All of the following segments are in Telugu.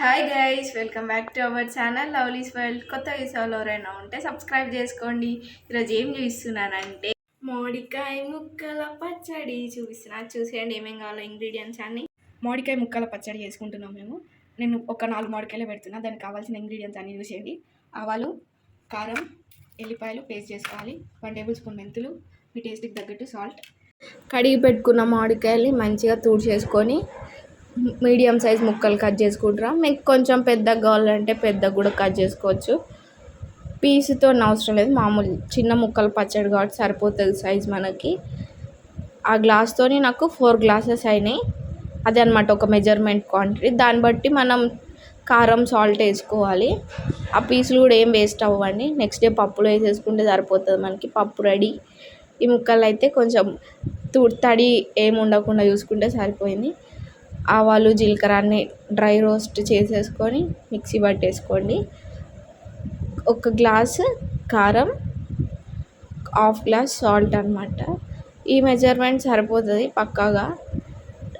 Hi guys, welcome back to our channel lovelies world. కొత్త విషయాలు ఎవరైనా ఉంటే సబ్స్క్రైబ్ చేసుకోండి. ఈరోజు ఏం చూపిస్తున్నానంటే మామిడికాయ ముక్కల పచ్చడి చూసేయండి ఏమేమి కావాలో ఇంగ్రీడియంట్స్ అన్ని. మామిడికాయ ముక్కల పచ్చడి చేసుకుంటున్నాం మేము. నేను ఒక 4 మామిడికాయలు పెడుతున్నా. దానికి కావాల్సిన ఇంగ్రీడియంట్స్ అన్ని చూసేయండి. ఆవాలు, కారం, ఎల్లిపాయలు పేస్ట్ చేసుకోవాలి. 1 టేబుల్ స్పూన్ మెంతులు, మీ టేస్ట్కి తగ్గట్టు సాల్ట్. కడిగి పెట్టుకున్న మామిడికాయల్ని మంచిగా చేసుకొని మీడియం సైజ్ ముక్కలు కట్ చేసుకుంటారా. మీకు కొంచెం పెద్దగా కావాలంటే పెద్దగా కూడా కట్ చేసుకోవచ్చు. పీసుతో అవసరం లేదు, మామూలు చిన్న ముక్కలు పచ్చడి కాబట్టి సరిపోతుంది సైజ్ మనకి. ఆ గ్లాస్తో నాకు 4 గ్లాసెస్ అయినాయి. అదే అనమాట ఒక మెజర్మెంట్ క్వాంటిటీ. దాన్ని బట్టి మనం కారం సాల్ట్ వేసుకోవాలి. ఆ పీసులు కూడా ఏం వేస్ట్ అవ్వండి. నెక్స్ట్ డే పప్పులో వేసేసుకుంటే సరిపోతుంది మనకి. పప్పు రెడీ. ఈ ముక్కలు అయితే కొంచెం తడి ఏమి ఉండకుండా చూసుకుంటే సరిపోయింది. ఆవాలు, జీలకర్ర అన్ని డ్రై రోస్ట్ చేసేసుకొని మిక్సీ పట్టేసుకోండి. 1 గ్లాసు కారం, 1/2 గ్లాస్ సాల్ట్ అనమాట. ఈ మెజర్మెంట్ సరిపోతుంది పక్కాగా.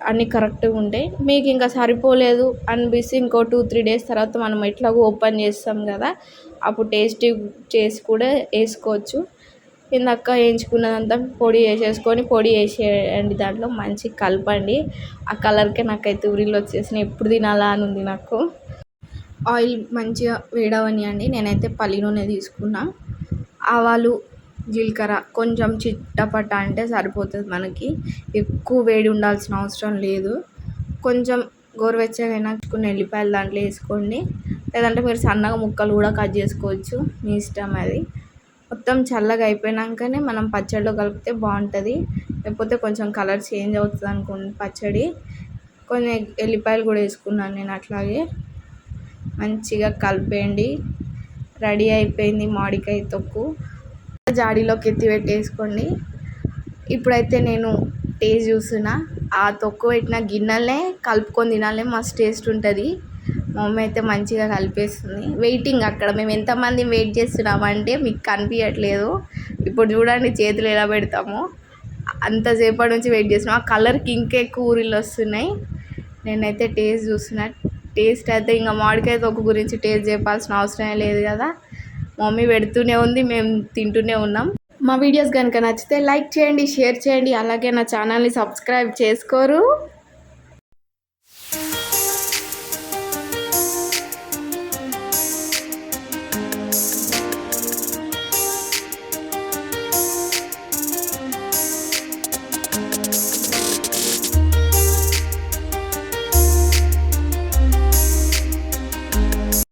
అన్నీ కరెక్ట్గా ఉంటాయి. మీకు ఇంకా సరిపోలేదు అనిపిస్తే ఇంకో 2-3 డేస్ తర్వాత మనం ఎట్లాగో ఓపెన్ చేస్తాం కదా, అప్పుడు టేస్ట్ చేసి కూడా వేసుకోవచ్చు. ఇందాక వేయించుకున్నదంతా పొడి వేసేయండి. దాంట్లో మంచిగా కలపండి. ఆ కలర్కే నాకైతే ఊరిలో వచ్చేసినాయి. ఎప్పుడు తినాలా అని ఉంది నాకు. ఆయిల్ మంచిగా వేడవనియండి. నేనైతే పల్లి నూనె తీసుకున్నా. ఆవాలు, జీలకర్ర కొంచెం చిట్టపట్ట అంటే సరిపోతుంది మనకి. ఎక్కువ వేడి ఉండాల్సిన అవసరం లేదు. కొంచెం గోరువెచ్చగా అయినాకున్న ఎల్లిపాయలు దాంట్లో వేసుకోండి. లేదంటే మీరు సన్నగా ముక్కలు కూడా కట్ చేసుకోవచ్చు, మీ ఇష్టం అది. మొత్తం చల్లగా అయిపోయినాకనే మనం పచ్చడిలో కలిపితే బాగుంటుంది. లేకపోతే కొంచెం కలర్ చేంజ్ అవుతుంది అనుకోండి పచ్చడి. కొన్ని ఎల్లిపాయలు కూడా వేసుకున్నాను నేను. అట్లాగే మంచిగా కలిపేయండి. రెడీ అయిపోయింది మామిడికాయ తొక్కు. జాడీలోకి ఎత్తి పెట్టేసుకోండి. ఇప్పుడైతే నేను టేస్ట్ చూస్తున్నా. ఆ తొక్కు పెట్టిన గిన్నెలనే కలుపుకొని తినాలి, మస్తు టేస్ట్ ఉంటుంది. మా మమ్మీ అయితే మంచిగా కలిపేస్తుంది. వెయిటింగ్ అక్కడ మేము ఎంతమంది వెయిట్ చేస్తున్నామంటే మీకు కనిపించట్లేదు. ఇప్పుడు చూడండి చేతులు ఎలా పెడతామో, అంతసేపటి నుంచి వెయిట్ చేస్తున్నాం. ఆ కలర్కి ఇంకెక్కువ ఊరిళ్ళు వస్తున్నాయి. నేనైతే టేస్ట్ చూస్తున్నా. టేస్ట్ అయితే ఇంకా మామిడికాయ తొక్కు గురించి టేస్ట్ చెప్పాల్సిన అవసరమే లేదు కదా. మమ్మీ పెడుతూనే ఉంది, మేము తింటూనే ఉన్నాం. మా వీడియోస్ కనుక నచ్చితే లైక్ చేయండి, షేర్ చేయండి. అలాగే నా ఛానల్ని సబ్స్క్రైబ్ చేసుకోరు.